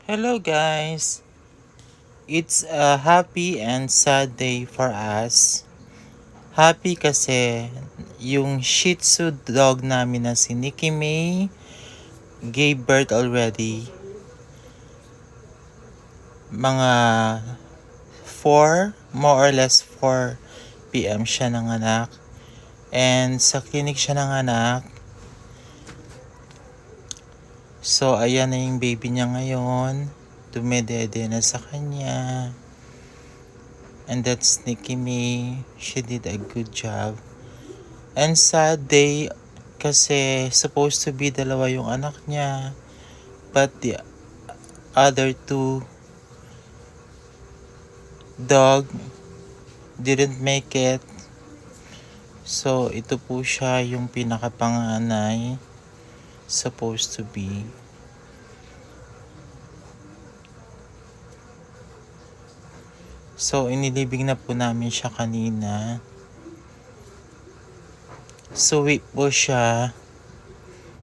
Hello guys! It's a happy and sad day for us. Happy kasi yung Shih Tzu dog namin na si Nikki May gave birth already. Mga 4, more or less 4 p.m. siya nanganak. And sa clinic siya nanganak. So ayan na yung baby niya ngayon. Dumedede na sa kanya. And that's Nikki May. She did a good job. And sad day kasi supposed to be dalawa yung anak niya. But the other two dog didn't make it. So ito po siya yung pinakapanganay. Supposed to be. So inilibing na po namin siya kanina. So weak po siya.